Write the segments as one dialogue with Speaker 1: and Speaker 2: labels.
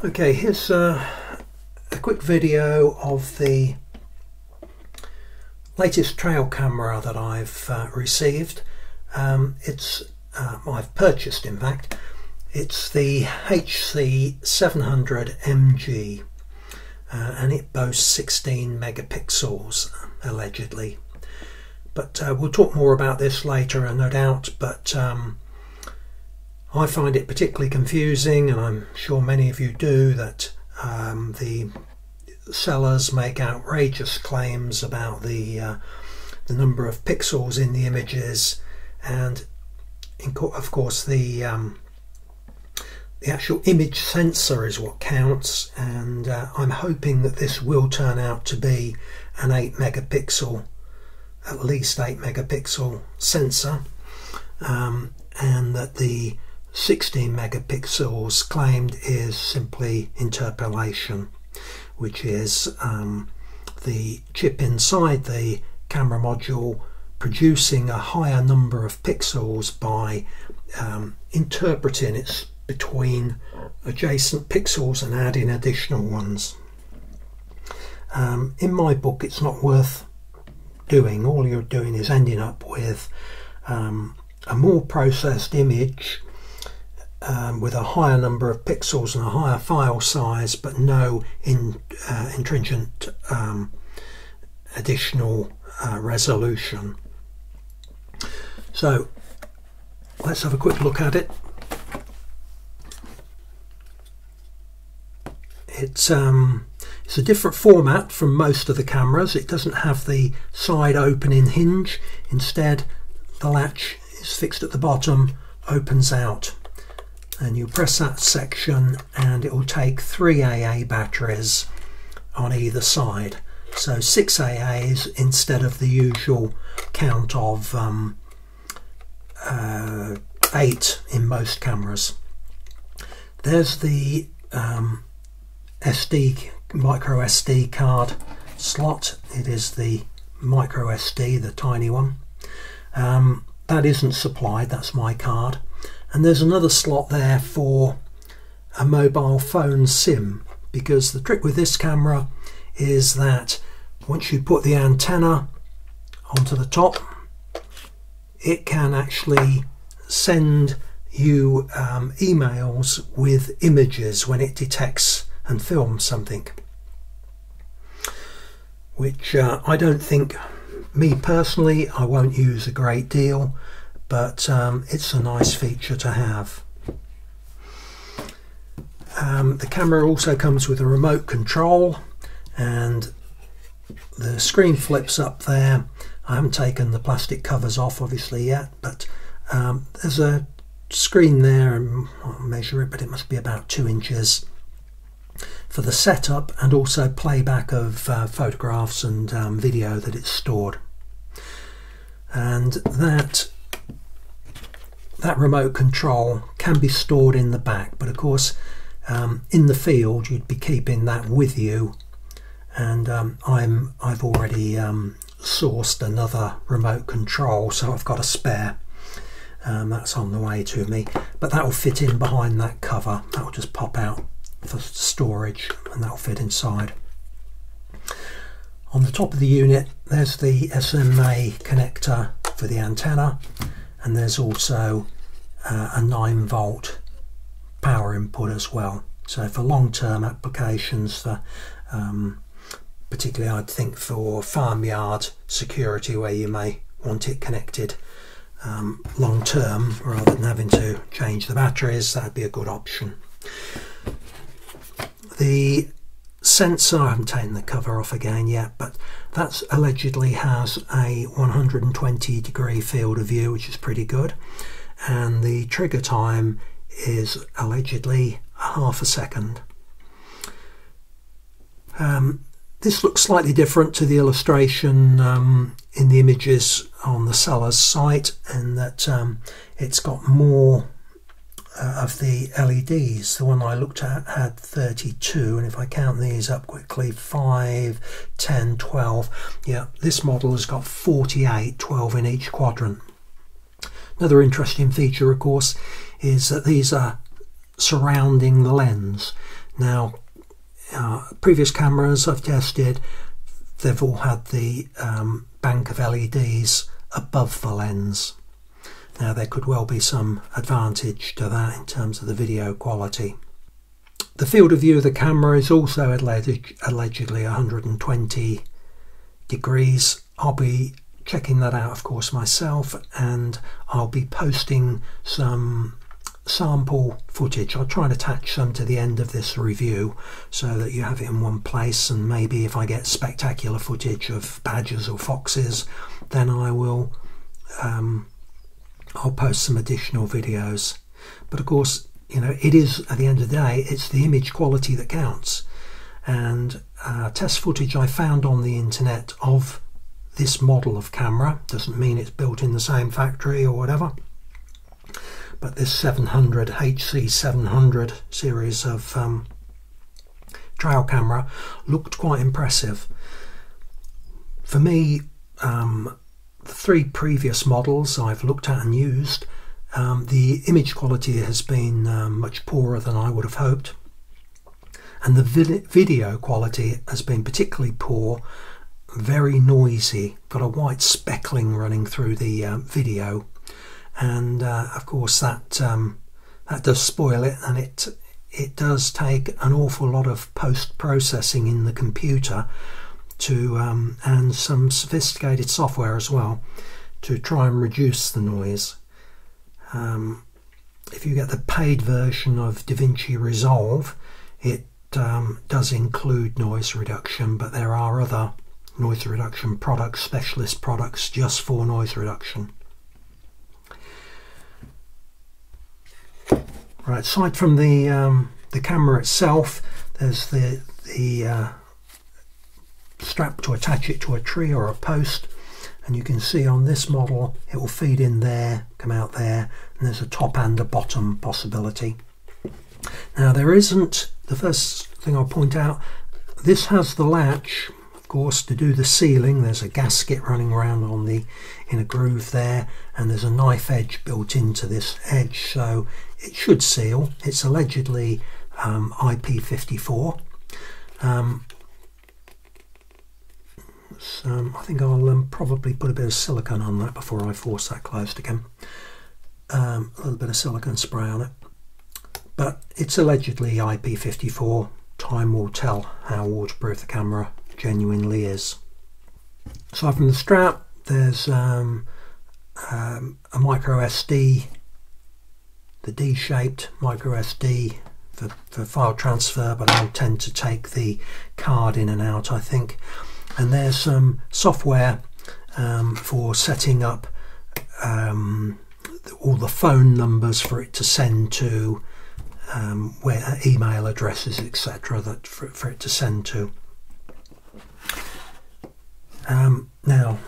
Speaker 1: Okay, here's a quick video of the latest trail camera that I've received. I've purchased, in fact. It's the HC-700M and it boasts 16 megapixels allegedly. But we'll talk more about this later, no doubt. But I find it particularly confusing, and I'm sure many of you do, that the sellers make outrageous claims about the number of pixels in the images, and of course the actual image sensor is what counts, and I'm hoping that this will turn out to be an 8 megapixel, at least 8 megapixel sensor, and that the 16 megapixels claimed is simply interpolation, which is the chip inside the camera module producing a higher number of pixels by interpreting it between adjacent pixels and adding additional ones. In my book, it's not worth doing. All you're doing is ending up with a more processed image with a higher number of pixels and a higher file size, but no intringent additional resolution. So let's have a quick look at it. It's a different format from most of the cameras. It doesn't have the side opening hinge. Instead, the latch is fixed at the bottom, opens out, and you press that section and it will take 3 AA batteries on either side. So 6 AAs instead of the usual count of 8 in most cameras. There's the micro SD card slot. It is the micro SD, the tiny one. That isn't supplied, that's my card. And there's another slot there for a mobile phone SIM, because the trick with this camera is that once you put the antenna onto the top, it can actually send you emails with images when it detects and films something, which I don't think, me personally, I won't use a great deal, but it's a nice feature to have. The camera also comes with a remote control, and the screen flips up there. I haven't taken the plastic covers off obviously yet, but there's a screen there, and I'll measure it, but it must be about 2 inches for the setup and also playback of photographs and video that it's stored. And that remote control can be stored in the back, but of course in the field you'd be keeping that with you, and I've already sourced another remote control, so I've got a spare. That's on the way to me, but that will fit in behind that cover. That will just pop out for storage, and that will fit inside. On the top of the unit there's the SMA connector for the antenna, and there's also a 9-volt power input as well. So for long-term applications, for particularly I'd think for farmyard security, where you may want it connected long-term rather than having to change the batteries, that'd be a good option. The sensor, I haven't taken the cover off again yet, but that allegedly has a 120-degree field of view, which is pretty good, and the trigger time is allegedly half a second. This looks slightly different to the illustration in the images on the seller's site, in that it's got more of the LEDs. The one I looked at had 32, and if I count these up quickly, 5, 10, 12. Yeah, this model has got 48, 12 in each quadrant. Another interesting feature, of course, is that these are surrounding the lens. Now, previous cameras I've tested, they've all had the bank of LEDs above the lens. Now there could well be some advantage to that in terms of the video quality. The field of view of the camera is also allegedly 120 degrees. I'll be checking that out, of course, myself, and I'll be posting some sample footage. I'll try and attach some to the end of this review so that you have it in one place, and maybe if I get spectacular footage of badgers or foxes, then I will I'll post some additional videos. But of course, you know, it is, at the end of the day, it's the image quality that counts. And test footage I found on the internet of this model of camera, doesn't mean it's built in the same factory or whatever, but this HC-700 series of trail camera looked quite impressive. For me, the 3 previous models I've looked at and used, the image quality has been much poorer than I would have hoped, and the video quality has been particularly poor, very noisy, got a white speckling running through the video, and of course that does spoil it, and it does take an awful lot of post-processing in the computer to and some sophisticated software as well to try and reduce the noise. If you get the paid version of Davinci Resolve, it does include noise reduction, but there are other noise reduction products, specialist products just for noise reduction. Right, aside from the camera itself, there's the strap to attach it to a tree or a post, and you can see on this model it will feed in there, come out there, and there's a top and a bottom possibility. Now there isn't, the first thing I'll point out, this has the latch, of course, to do the sealing. There's a gasket running around in a groove there, and there's a knife edge built into this edge, so it should seal. It's allegedly IP54. So I think I'll probably put a bit of silicone on that before I force that closed again. A little bit of silicone spray on it, but it's allegedly IP54. Time will tell how waterproof the camera genuinely is. Aside from the strap, there's a micro SD, the D-shaped micro SD for file transfer, but I'll tend to take the card in and out, I think. And there's some software for setting up all the phone numbers for it to send to, where email addresses, etc., that for it to send to. Now,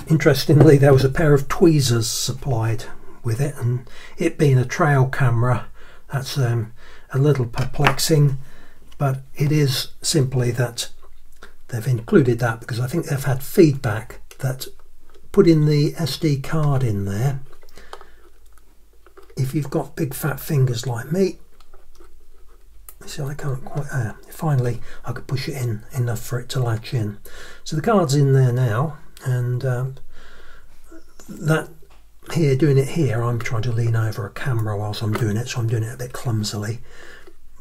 Speaker 1: interestingly, there was a pair of tweezers supplied with it, and it being a trail camera, that's a little perplexing, but it is simply that they've included that because I think they've had feedback that putting the SD card in there, if you've got big fat fingers like me, see, I can't quite, finally I could push it in enough for it to latch in. So the card's in there now, and that here, doing it here, I'm trying to lean over a camera whilst I'm doing it, so I'm doing it a bit clumsily,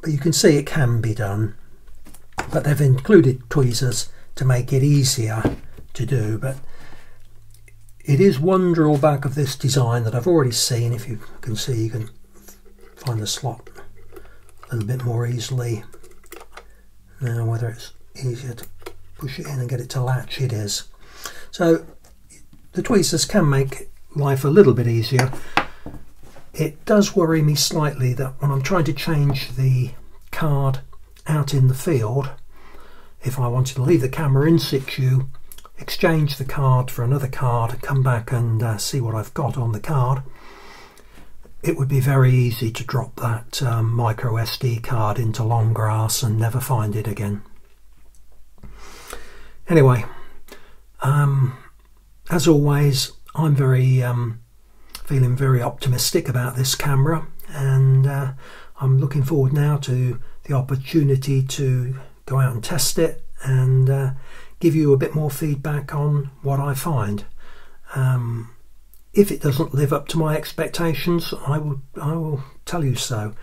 Speaker 1: but you can see it can be done. But they've included tweezers to make it easier to do. But it is one drawback of this design that I've already seen. If you can see, you can find the slot a little bit more easily. Now, whether it's easier to push it in and get it to latch, it is. So the tweezers can make life a little bit easier. It does worry me slightly that when I'm trying to change the card out in the field, if I wanted to leave the camera in situ, exchange the card for another card, come back and see what I've got on the card, it would be very easy to drop that micro SD card into long grass and never find it again. Anyway, as always, I'm feeling very optimistic about this camera, and I'm looking forward now to the opportunity to go out and test it and give you a bit more feedback on what I find. If it doesn't live up to my expectations, I will tell you so.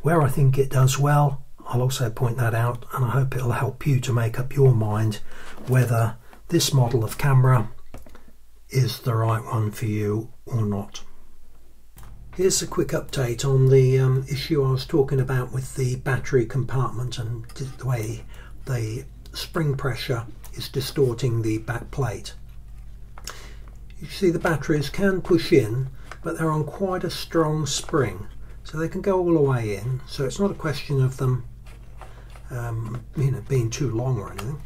Speaker 1: Where I think it does well, I'll also point that out, and I hope it'll help you to make up your mind whether this model of camera is the right one for you or not. Here's a quick update on the issue I was talking about with the battery compartment and the way the spring pressure is distorting the back plate. You see the batteries can push in, but they're on quite a strong spring, so they can go all the way in, so it's not a question of them being too long or anything.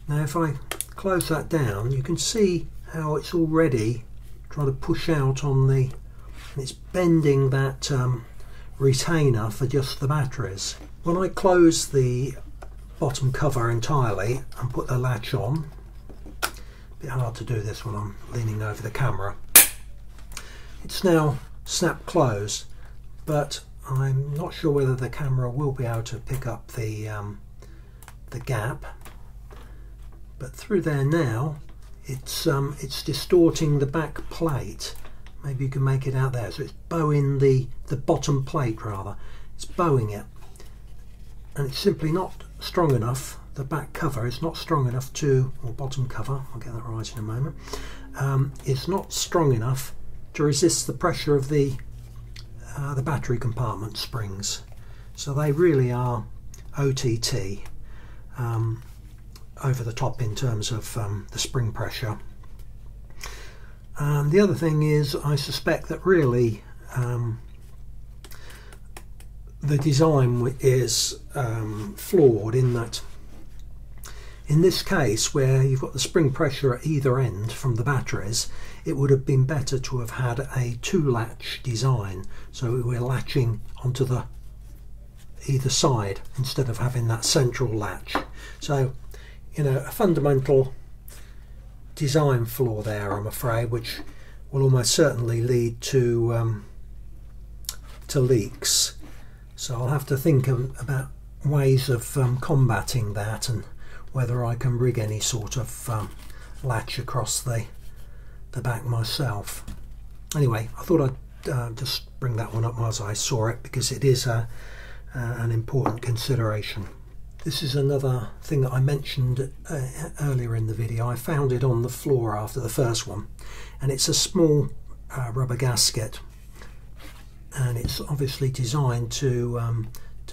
Speaker 1: Now if I close that down, you can see how it's already trying to push out on the, and it's bending that retainer for just the batteries. When I close the bottom cover entirely and put the latch on, a bit hard to do this when I'm leaning over the camera, it's now snap closed, but I'm not sure whether the camera will be able to pick up the gap, but through there now it's distorting the back plate. Maybe you can make it out there. So it's bowing the bottom plate, rather. It's bowing it, and it's simply not strong enough. The back cover is not strong enough to, or bottom cover, I'll get that right in a moment, it's not strong enough to resist the pressure of the battery compartment springs. So they really are OTT, over the top in terms of the spring pressure. The other thing is, I suspect that really the design is flawed, in that in this case, where you've got the spring pressure at either end from the batteries, it would have been better to have had a two-latch design, so we're latching onto the either side instead of having that central latch. So, you know, a fundamental design flaw there, I'm afraid, which will almost certainly lead to leaks. So I'll have to think about ways of combating that, and whether I can rig any sort of latch across the back myself. Anyway, I thought I'd just bring that one up as I saw it, because it is an important consideration. This is another thing that I mentioned earlier in the video. I found it on the floor after the first one, and it's a small rubber gasket, and it's obviously designed to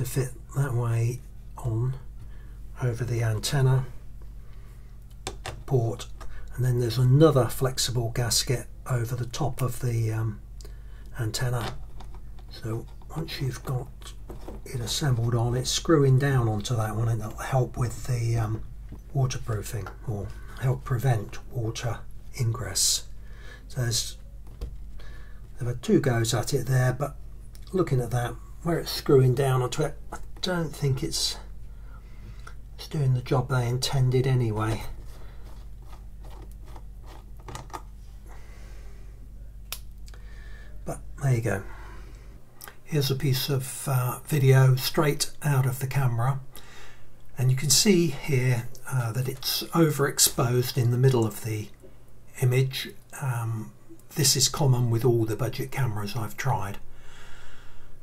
Speaker 1: fit that way on over the antenna port, and then there's another flexible gasket over the top of the antenna. So once you've got it assembled on, it's screwing down onto that one, and it'll help with the waterproofing, or help prevent water ingress. So there are two goes at it there, but looking at that, where it's screwing down onto it, I don't think it's doing the job they intended anyway. But there you go. Here's a piece of video straight out of the camera, and you can see here that it's overexposed in the middle of the image. This is common with all the budget cameras I've tried.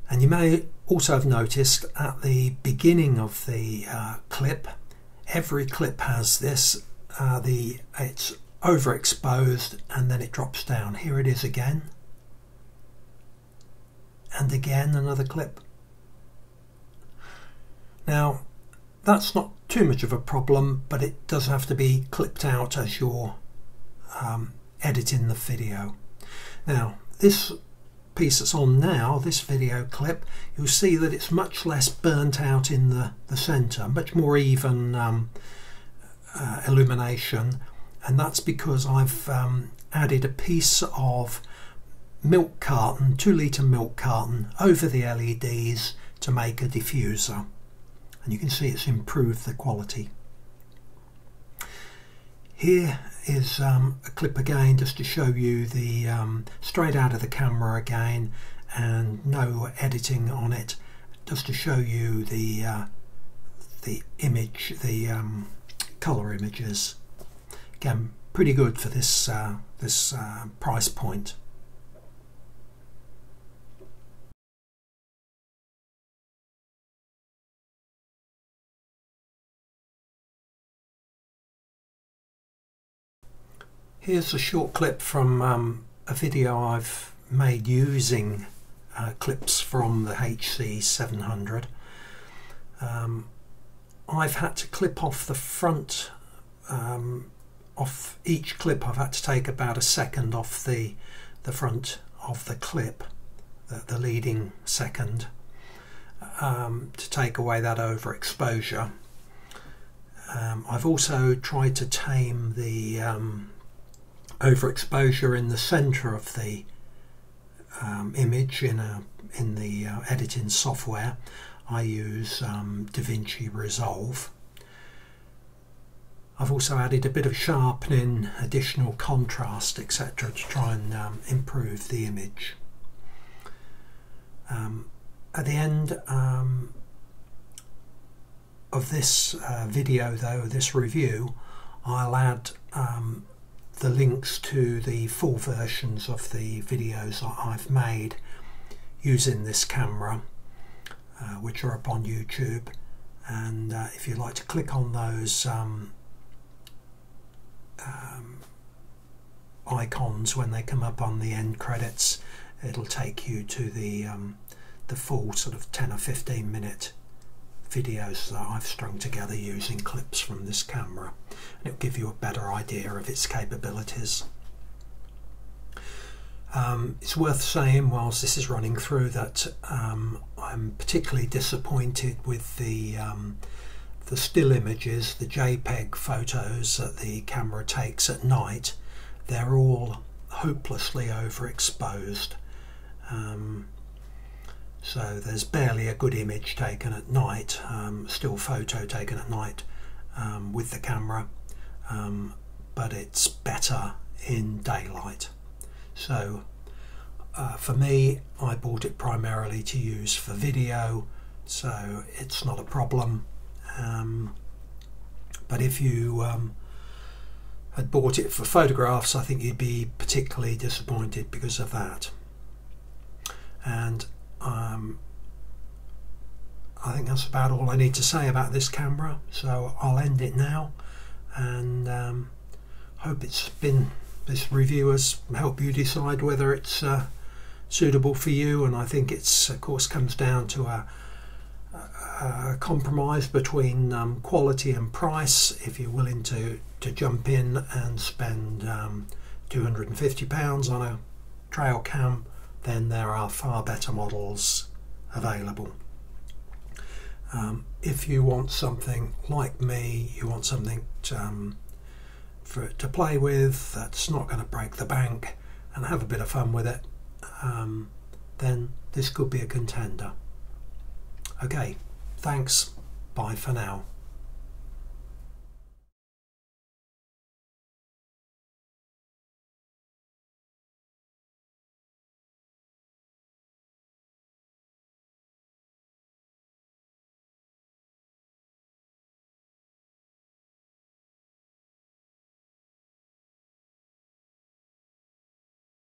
Speaker 1: And you may also have noticed at the beginning of the clip, every clip has this, it's overexposed and then it drops down. Here it is again. And again, another clip. Now, that's not too much of a problem, but it does have to be clipped out as you're editing the video. Now, this piece that's on now, this video clip, you'll see that it's much less burnt out in the center, much more even illumination, and that's because I've added a piece of milk carton, 2-litre milk carton, over the LEDs to make a diffuser, and you can see it's improved the quality. Here is a clip again, just to show you the straight out of the camera again, and no editing on it. just to show you the image, the colour images. Again, pretty good for this price point. Here's a short clip from a video I've made using clips from the HC-700. I've had to clip off the front, off each clip I've had to take about a second off the front of the clip, the leading second, to take away that overexposure. I've also tried to tame the overexposure in the centre of the image in the editing software. I use Davinci Resolve. I've also added a bit of sharpening, additional contrast, etc. to try and improve the image. At the end of this video, though, this review, I'll add the links to the full versions of the videos that I've made using this camera, which are up on YouTube, and if you'd like to click on those icons when they come up on the end credits, it'll take you to the full sort of 10 or 15 minute videos that I've strung together using clips from this camera, and it'll give you a better idea of its capabilities. It's worth saying, whilst this is running through, that I'm particularly disappointed with the still images, the JPEG photos that the camera takes at night. They're all hopelessly overexposed. So there's barely a good image taken at night, still photo taken at night with the camera, but it's better in daylight. So for me, I bought it primarily to use for video, so it's not a problem. But if you had bought it for photographs, I think you'd be particularly disappointed because of that. And I think that's about all I need to say about this camera, so I'll end it now, and hope this review has helped you decide whether it's suitable for you. And I think it's, of course, comes down to a compromise between quality and price. If you're willing to jump in and spend £250 on a trail cam, then there are far better models available. If you want something like me, you want something to play with that's not going to break the bank and have a bit of fun with it, then this could be a contender. Okay, thanks, bye for now.